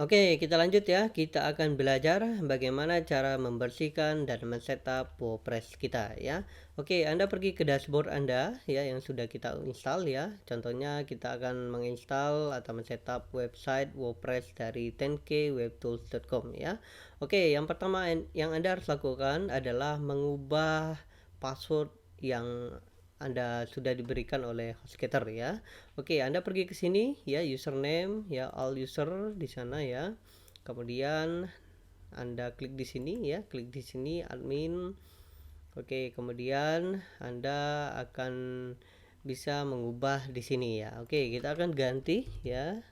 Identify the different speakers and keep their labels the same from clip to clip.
Speaker 1: Oke, kita lanjut ya. Kita akan belajar bagaimana cara membersihkan dan men-setup WordPress kita ya. Oke, Anda pergi ke dashboard Anda ya yang sudah kita install ya. Contohnya kita akan menginstal atau men-setup website WordPress dari 10kwebtools.com ya. Oke, yang pertama yang Anda harus lakukan adalah mengubah password yang Anda sudah diberikan oleh HostGator ya. Oke, Anda pergi ke sini ya, username ya, all user di sana ya. Kemudian Anda klik di sini ya, klik di sini admin. Oke, kemudian Anda akan bisa mengubah di sini ya. Oke, kita akan ganti ya.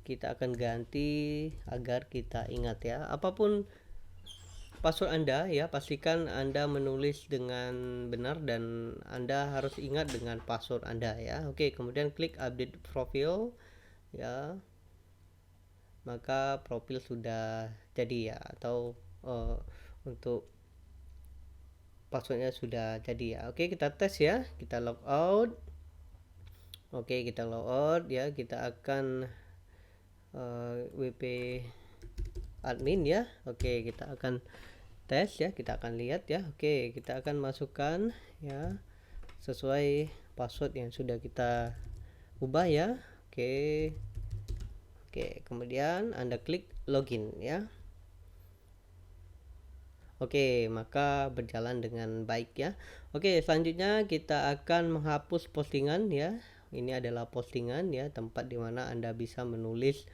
Speaker 1: Kita akan ganti agar kita ingat ya. Apapun password Anda ya, pastikan Anda menulis dengan benar dan Anda harus ingat dengan password Anda ya. Oke, kemudian klik update profile ya. Maka profil sudah jadi ya, atau untuk passwordnya sudah jadi ya. Oke, kita tes ya. Kita log out. Oke, kita log out ya. Kita akan WP admin ya. Oke, kita akan tes ya, kita akan lihat ya. Oke, kita akan masukkan ya sesuai password yang sudah kita ubah ya. Oke. Oke, kemudian Anda klik login ya. Oke, maka berjalan dengan baik ya. Oke, selanjutnya kita akan menghapus postingan ya. Ini adalah postingan ya, tempat dimana Anda bisa menulis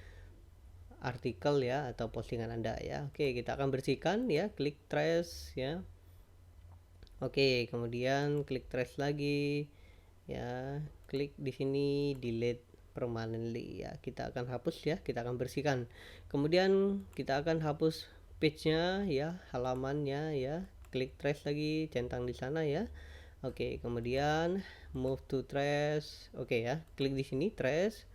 Speaker 1: artikel ya atau postingan Anda ya. Oke, kita akan bersihkan ya, klik trash ya. Oke, kemudian klik trash lagi ya, klik di sini delete permanently ya. Kita akan hapus ya, kita akan bersihkan. Kemudian kita akan hapus page-nya ya, halamannya ya. Klik trash lagi, centang di sana ya. Oke, kemudian move to trash. Oke ya, klik di sini trash.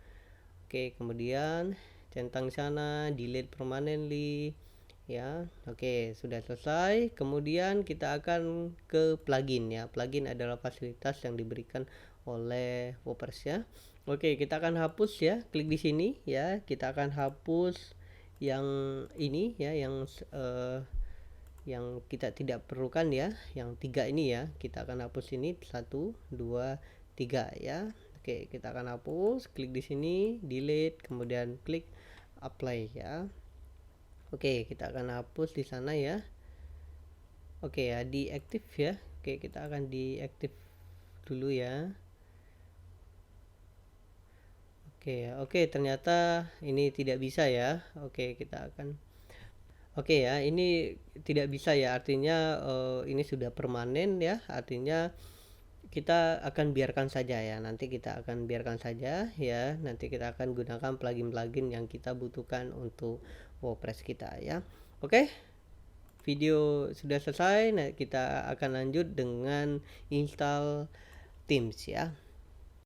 Speaker 1: Oke, kemudian centang di sana, delete permanently ya. Oke, sudah selesai. Kemudian kita akan ke plugin ya. Plugin adalah fasilitas yang diberikan oleh WordPress ya. Oke, kita akan hapus ya, klik di sini ya. Kita akan hapus yang ini ya, yang kita tidak perlukan ya, yang 3 ini ya. Kita akan hapus ini 1 2 3 ya. Oke, kita akan hapus, klik di sini, delete, kemudian klik apply ya. Oke, kita akan hapus di sana ya. Oke ya, diaktif ya. Oke, kita akan diaktif dulu ya. Oke, ternyata ini tidak bisa ya. Oke, kita akan Oke ya, ini tidak bisa ya. Artinya ini sudah permanen ya. Artinya kita akan biarkan saja ya. Nanti kita akan biarkan saja ya. Nanti kita akan gunakan plugin-plugin yang kita butuhkan untuk WordPress kita ya. Oke. Video sudah selesai. Nah, kita akan lanjut dengan install Teams ya.